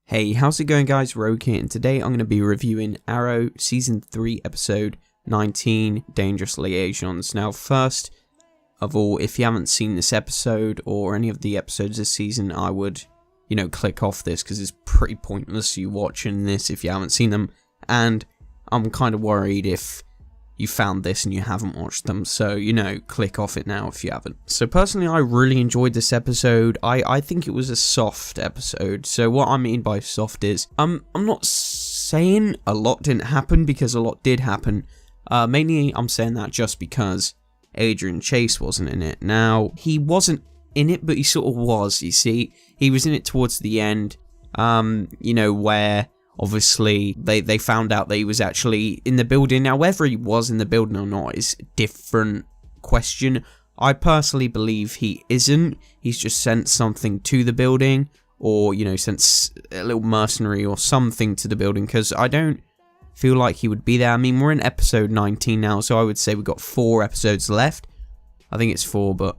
Hey, how's it going guys? Rogue here, and today I'm going to be reviewing Arrow Season 3 Episode 19, Dangerous Liaisons. Now first of all, if you haven't seen this episode or any of the episodes this season, I would, click off this because it's pretty pointless you watching this if you haven't seen them. And I'm kind of worried if you found this and you haven't watched them, so, click off it now if you haven't. So personally, I really enjoyed this episode. I think it was a soft episode. So what I mean by soft is, I'm not saying a lot didn't happen, because a lot did happen. Mainly I'm saying that just because Adrian Chase wasn't in it. Now, he wasn't in it, but he sort of was, you see. He was in it towards the end, where obviously they found out that he was actually in the building. Now, whether he was in the building or not is a different question. I personally believe he isn't. He's just sent something to the building, or, sent a little mercenary or something to the building, because I don't feel like he would be there. I mean, we're in episode 19 now, so I would say we've got 4 episodes left. I think it's 4, but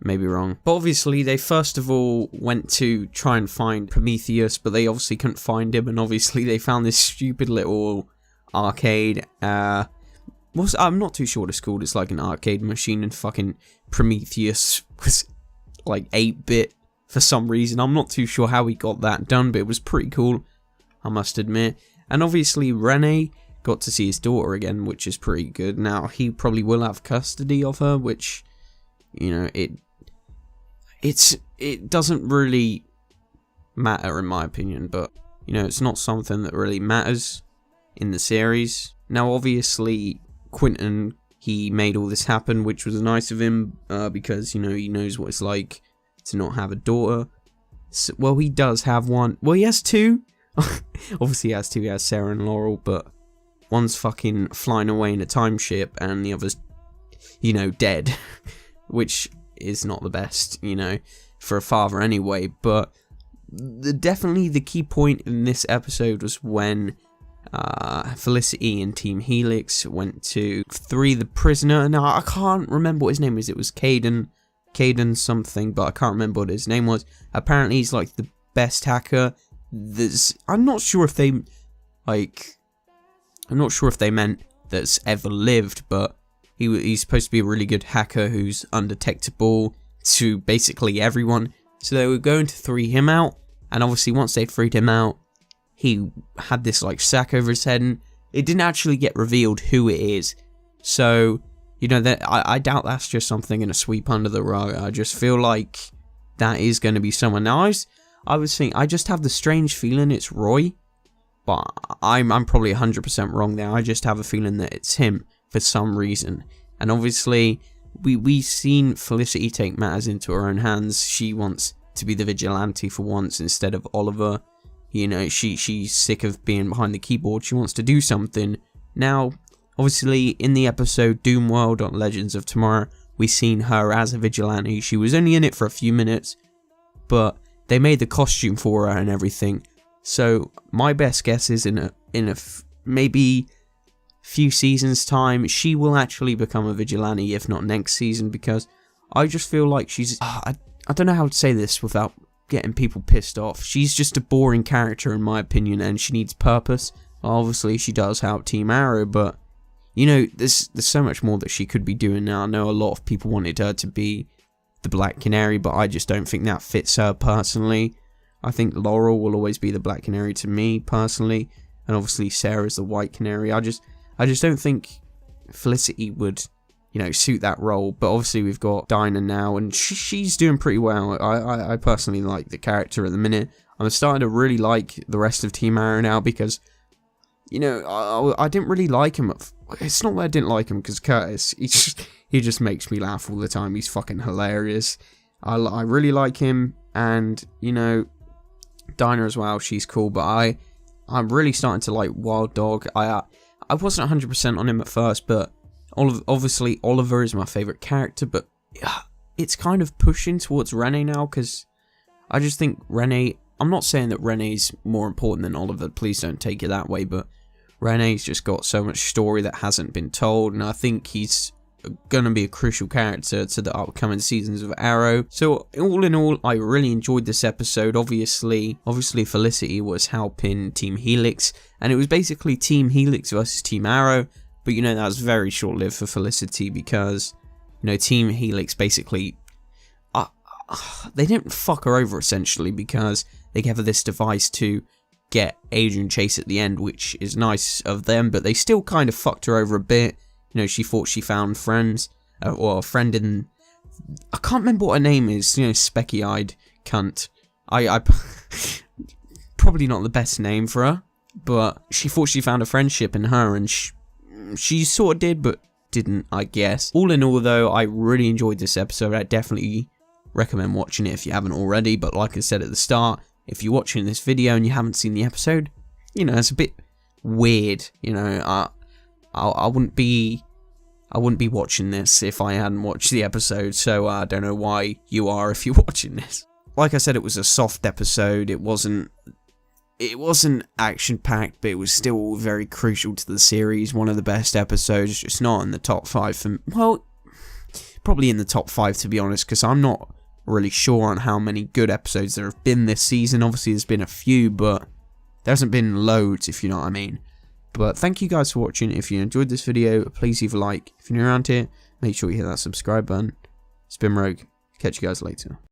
maybe wrong. But obviously, they first of all went to try and find Prometheus, but they obviously couldn't find him, and obviously they found this stupid little arcade. I'm not too sure what it's called. It's like an arcade machine, and fucking Prometheus was like 8-bit for some reason. I'm not too sure how he got that done, but it was pretty cool, I must admit. And obviously, Rene got to see his daughter again, which is pretty good. Now, he probably will have custody of her, which, it doesn't really matter in my opinion, but, it's not something that really matters in the series. Now, obviously, Quentin, he made all this happen, which was nice of him, because, he knows what it's like to not have a daughter. So, well, he does have one. Well, he has 2. Obviously, he has 2. He has Sarah and Laurel, but one's fucking flying away in a time ship, and the other's, dead, which is not the best, for a father anyway. But definitely the key point in this episode was when Felicity and Team Helix went to free the prisoner. Now, I can't remember what his name is. It was Caden something, but I can't remember what his name was. Apparently, he's like the best hacker. I'm not sure if they meant that's ever lived, but he's supposed to be a really good hacker who's undetectable to basically everyone. So they were going to free him out, and obviously once they freed him out, he had this sack over his head, and it didn't actually get revealed who it is. So, I doubt that's just something in a sweep under the rug. I just feel like that is going to be someone. Now, I just have the strange feeling it's Roy, but I'm probably 100% wrong there. I just have a feeling that it's him for some reason. And obviously, we've seen Felicity take matters into her own hands. She wants to be the vigilante for once instead of Oliver. She's sick of being behind the keyboard. She wants to do something. Now, obviously, in the episode Doom World on Legends of Tomorrow, we've seen her as a vigilante. She was only in it for a few minutes, but they made the costume for her and everything. So my best guess is in a maybe few seasons time, she will actually become a vigilante, if not next season, because I just feel like she's I don't know how to say this without getting people pissed off. She's just a boring character in my opinion, and she needs purpose. Obviously she does help Team Arrow, but there's so much more that she could be doing now. I know a lot of people wanted her to be the Black Canary, but I just don't think that fits her personally. I think Laurel will always be the Black Canary to me personally, and obviously Sarah's the White Canary. I just don't think Felicity would, suit that role. But obviously we've got Dinah now, and she's doing pretty well. I personally like the character at the minute. I'm starting to really like the rest of Team Arrow now, because, I didn't really like him. It's not that I didn't like him, because Curtis, he just makes me laugh all the time. He's fucking hilarious. I really like him, and, Dinah as well, she's cool, but I'm really starting to like Wild Dog. I wasn't 100% on him at first, but obviously Oliver is my favourite character, but it's kind of pushing towards Rene now, because I just think Rene, I'm not saying that Rene's more important than Oliver, please don't take it that way, but Rene's just got so much story that hasn't been told, and I think he's going to be a crucial character to the upcoming seasons of Arrow. So all in all, I really enjoyed this episode. Obviously Felicity was helping Team Helix, and it was basically Team Helix versus Team Arrow. But you know, that was very short-lived for Felicity because, you know, Team Helix basically, they didn't fuck her over essentially because they gave her this device to get Adrian Chase at the end, which is nice of them, but they still kind of fucked her over a bit. You know, she thought she found friends, or a friend in, I can't remember what her name is, you know, specky-eyed cunt. I probably not the best name for her, but she thought she found a friendship in her, and she sort of did, but didn't, I guess. All in all, though, I really enjoyed this episode. I definitely recommend watching it if you haven't already, but like I said at the start, if you're watching this video and you haven't seen the episode, you know, it's a bit weird, you know. I wouldn't be watching this if I hadn't watched the episode, so I don't know why you are if you're watching this. Like I said, it was a soft episode. It wasn't action-packed, but it was still very crucial to the series. One of the best episodes, just not in the top 5 for me. Well, probably in the top 5 to be honest, because I'm not really sure on how many good episodes there have been this season. Obviously there's been a few, but there hasn't been loads, if you know what I mean. But thank you guys for watching. If you enjoyed this video, please leave a like. If you're new around here, make sure you hit that subscribe button. It's been Rogue. Catch you guys later.